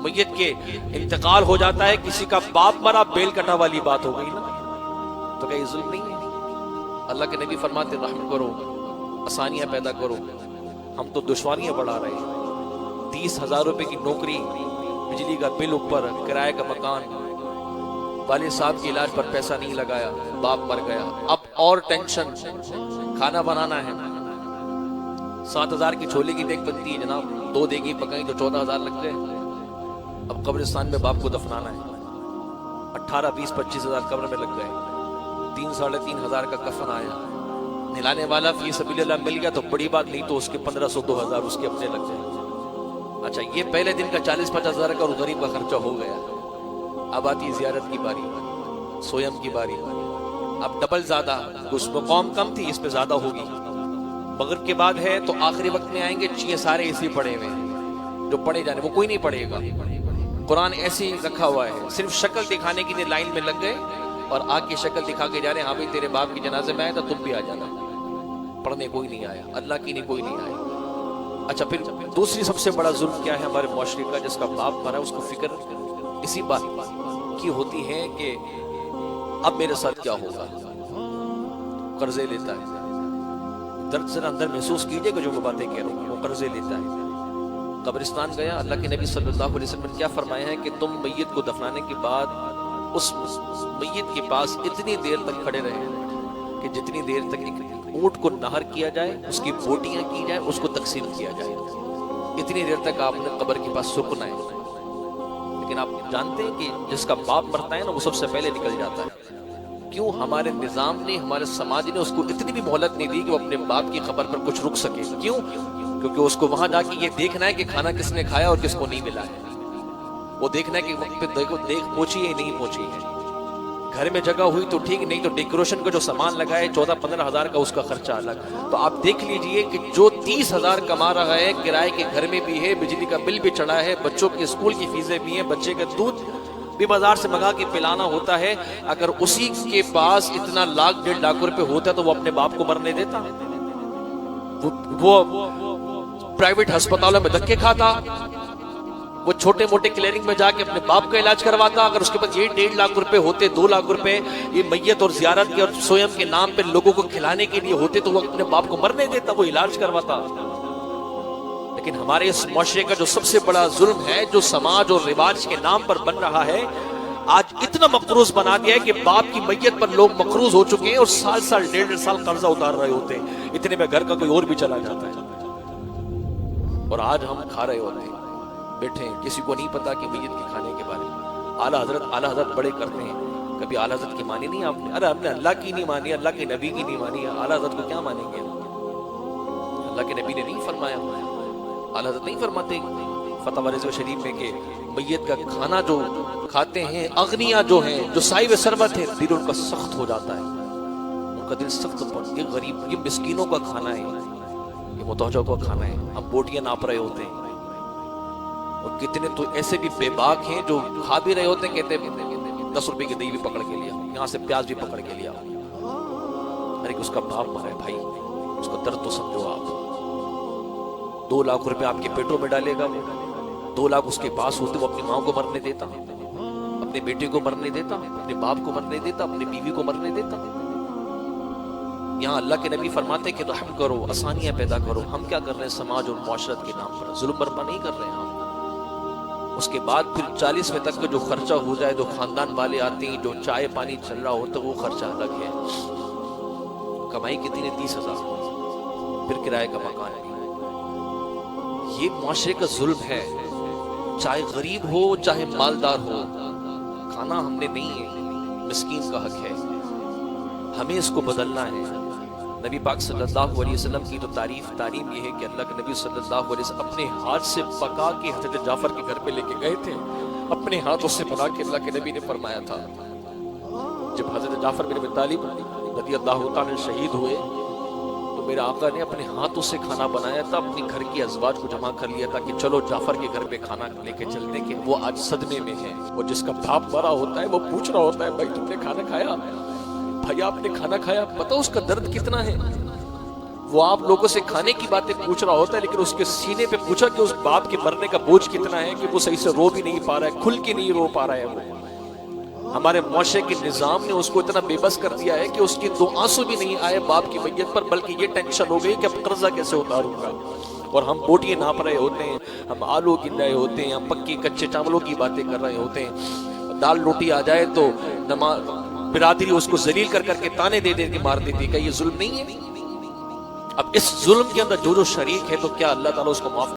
میت کے انتقال ہو جاتا ہے، کسی کا باپ مرا، بیل کٹا والی بات ہو گئی نا، تو کیا یہ ظلم نہیں ہے؟ اللہ کے نبی فرماتے رحم کرو، آسانیاں پیدا کرو، ہم تو دشواریاں بڑھا رہے ہیں۔ 30,000 روپے کی نوکری، بجلی کا بل اوپر، کرائے کا مکان، والد صاحب کے علاج پر پیسہ نہیں لگایا، باپ مر گیا، اب اور ٹینشن، کھانا بنانا ہے، 7,000 کی چھولے کی دیگ بنتی ہے جناب، 2 دیگیں پکائیں تو 14,000 لگ گئے۔ اب قبرستان میں باپ کو دفنانا ہے، 18، 20، 25,000 قبر میں لگ گئے، 3، 3,500 کا کفن آیا، نہلانے والا فی سبیل اللہ مل گیا تو بڑی بات، نہیں تو اس کے 1,500، 2,000 اس کے اپنے لگ گئے۔ اچھا یہ پہلے دن کا 40-50,000 کا غریب کا خرچہ ہو گیا، اب آتی زیارت کی باری، سویم کی باری، اب ڈبل زیادہ، اس میں قوم کم تھی، اس پہ زیادہ ہوگی۔ مغرب کے بعد ہے تو آخری وقت میں آئیں گے، چیئے سارے اسی پڑے ہوئے ہیں، جو پڑھے جانے وہ کوئی نہیں پڑھے گا، قرآن ایسے ہی رکھا ہوا ہے، صرف شکل دکھانے کے لیے لائن میں لگ گئے اور آ کے شکل دکھا کے جا رہے ہیں، ہاں بھائی تیرے باپ کی جنازے میں آیا تھا تم بھی آ جانا، پڑھنے کوئی نہیں آیا، اللہ کی نہیں کوئی نہیں آیا۔ اچھا پھر دوسری سب سے بڑا ظلم کیا ہے ہمارے معاشرے کا؟ جس کا باپ مرا اس کو فکر اسی بات کی ہوتی ہے کہ اب میرے ساتھ کیا ہوگا، قرضے لیتا ہے، درد ذرا اندر محسوس کیجئے کہ جو میں باتیں کہہ رہا ہوں، وہ قرضے لیتا ہے۔ قبرستان گیا، اللہ کے نبی صلی اللہ علیہ وسلم نے کیا فرمایا ہے کہ تم میت کو دفنانے کے بعد اس میت کے پاس اتنی دیر تک کھڑے رہے کہ جتنی دیر تک ایک اونٹ کو نہر کیا جائے، اس کی بوٹیاں کی جائے، اس کو تقسیم کیا جائے، اتنی دیر تک آپ نے قبر کے پاس سکنا ہے۔ لیکن آپ جانتے ہیں کہ جس کا باپ مرتا ہے نا وہ سب سے پہلے نکل جاتا ہے۔ کیوں؟ ہمارے نظام نے، ہمارے سماج نے اس کو اتنی بھی مہلت نہیں دی کہ وہ اپنے باپ کی خبر پر کچھ رک سکے۔ کیوں؟ کیونکہ اس کو وہاں جا کے یہ دیکھنا ہے کہ کھانا کس نے کھایا اور کس کو نہیں ملا ہے، وہ دیکھنا ہے کہ وقت پہ دیکھ پہنچی ہے نہیں پہنچی ہے، گھر میں جگہ ہوئی تو ٹھیک، نہیں تو ڈیکوریشن کا جو سامان لگا ہے 14-15 ہزار کا، اس کا خرچہ الگ۔ تو آپ دیکھ لیجئے کہ جو 30,000 کما رہا ہے، کرائے کے گھر میں بھی ہے، بجلی کا بل بھی چڑھا ہے، بچوں کے اسکول کی فیسیں بھی ہیں، بچے کا دودھ بھی بازار سے منگا کے پلانا ہوتا ہے، اگر اسی کے پاس اتنا لاکھ 1.5 لاکھ روپے ہوتا تو وہ اپنے باپ کو مرنے دیتا؟ وہ پرائیویٹ ہسپتالوں میں دھکے کھاتا؟ وہ چھوٹے موٹے کلینک میں جا کے اپنے باپ کا علاج کرواتا؟ اگر اس کے پاس یہ 1.5 لاکھ روپے ہوتے، 2 لاکھ روپے یہ میت اور زیارت کے اور سویم کے نام پہ لوگوں کو کھلانے کے لیے ہوتے تو وہ اپنے باپ کو مرنے دیتا، وہ علاج کرواتا۔ لیکن ہمارے اس معاشرے کا جو سب سے بڑا ظلم ہے، جو سماج اور رواج کے نام پر بن رہا ہے، آج اتنا مقروض بنا دیا ہے کہ باپ کی میت پر لوگ مقروض ہو چکے ہیں اور سال 1.5 سال قرضہ اتار رہے ہوتے ہیں، اتنے میں گھر کا کوئی اور بھی چلا جاتا ہے، اور آج ہم کھا رہے ہوتے ہیں بیٹھے ہیں، کسی کو نہیں پتا کہ میت کے کھانے کے بارے میں۔ اعلیٰ حضرت بڑے کرتے ہیں، کبھی اعلیٰ حضرت کی مانی نہیں آپ نے؟ ارے ہم نے اللہ کی نہیں مانی، اللہ کے نبی کی نہیں مانی، اعلیٰ حضرت کو کیا مانیں گے؟ اللہ کے نبی نے نہیں فرمایا، اعلیٰ حضرت نہیں فرماتے فتح رضوی شریف میں کہ میت کا کھانا جو کھاتے ہیں اغنیا جو ہیں، جو صاحب ثروت ہیں، دل ان کا سخت ہو جاتا ہے، ان کا دل سخت پڑتا ہے، یہ غریب، یہ مسکینوں کا کھانا ہے، یہ متوجہ کا کھانا ہے، ہم بوٹیاں ناپ رہے ہوتے ہیں، اور کتنے تو ایسے بھی بے باک ہیں جو کھا بھی رہے ہوتے ہیں، کہتے ہیں 10 روپے کی دہی بھی پکڑ کے لیا، یہاں سے پیاز بھی پکڑ کے لیا۔ ارے اس کا باپ مرا ہے بھائی، اس کا درد تو سمجھو آپ۔ 2 لاکھ روپے آپ کے پیٹوں میں ڈالے گا، 2 لاکھ اس کے پاس ہوتے وہ اپنی ماں کو مرنے دیتا، اپنے بیٹے کو مرنے دیتا، اپنے باپ کو مرنے دیتا، اپنی بیوی کو مرنے دیتا۔ یہاں اللہ کے نبی فرماتے کہ رحم کرو، آسانیاں پیدا کرو، ہم کیا کر رہے ہیں؟ سماج اور معاشرت کے نام پر ظلم برپا نہیں کر رہے ہیں ہم۔ اس کے بعد پھر 40ویں تک کا جو خرچہ ہو جائے، جو خاندان والے آتے ہیں، جو چائے پانی چل رہا ہوتا ہے، وہ خرچہ الگ ہے۔ کمائی کتنی ہے؟ 30,000، پھر کرائے کا مکان ہے۔ یہ معاشرے کا ظلم ہے، چاہے غریب ہو چاہے مالدار ہو، کھانا ہم نے نہیں ہے، مسکین کا حق ہے، ہمیں اس کو بدلنا ہے۔ نبی پاک صلی اللہ علیہ وسلم کی تو تعلیم یہ ہے کہ اللہ کے نبی صلی اللہ علیہ وسلم اپنے ہاتھ سے پکا کے حضرت جعفر کے گھر پہ لے کے گئے تھے، اپنے ہاتھوں سے بنا کے اللہ کے نبی نے فرمایا تھا۔ جب حضرت جعفر بن ابی طالب رضی اللہ تعالی شہید ہوئے تو میرے آقا نے اپنے ہاتھوں سے کھانا بنایا تھا، اپنے گھر کی ازواج کو جمع کر لیا تھا کہ چلو جعفر کے گھر پہ کھانا لے کے چلتے، کہ وہ آج صدمے میں ہے۔ وہ جس کا باپ مرا ہوتا ہے وہ پوچھ رہا ہوتا ہے بھائی تم نے کھانا کھایا؟ بھائی آپ نے کھانا کھایا؟ پتہ اس کا درد کتنا ہے؟ وہ آپ لوگوں سے کھانے کی باتیں پوچھ رہا ہوتا ہے، لیکن اس کے سینے پہ پوچھا کہ اس باپ کے مرنے کا بوجھ کتنا ہے کہ وہ صحیح سے رو بھی نہیں پا رہا ہے، کھل کے نہیں رو پا رہا ہے وہ۔ ہمارے معاشرے کے نظام نے اس کو اتنا بے بس کر دیا ہے کہ اس کی 2 آنسو بھی نہیں آئے باپ کی میت پر، بلکہ یہ ٹینشن ہو گئی کہ اب قرضہ کیسے اتاروں گا۔ اور ہم بوٹیاں ناپ رہے ہوتے ہیں، ہم آلو گن رہے ہوتے ہیں، ہم پکے کچے چاولوں کی باتیں کر رہے ہوتے ہیں، دال روٹی آ جائے تو برادری اس کو ذلیل کر کر کے تانے دے دے کے مار دیتی۔ کہ یہ ظلم نہیں ہے؟ اب اس ظلم کے اندر جو جو شریک ہے تو کیا اللہ تعالیٰ اس کو معاف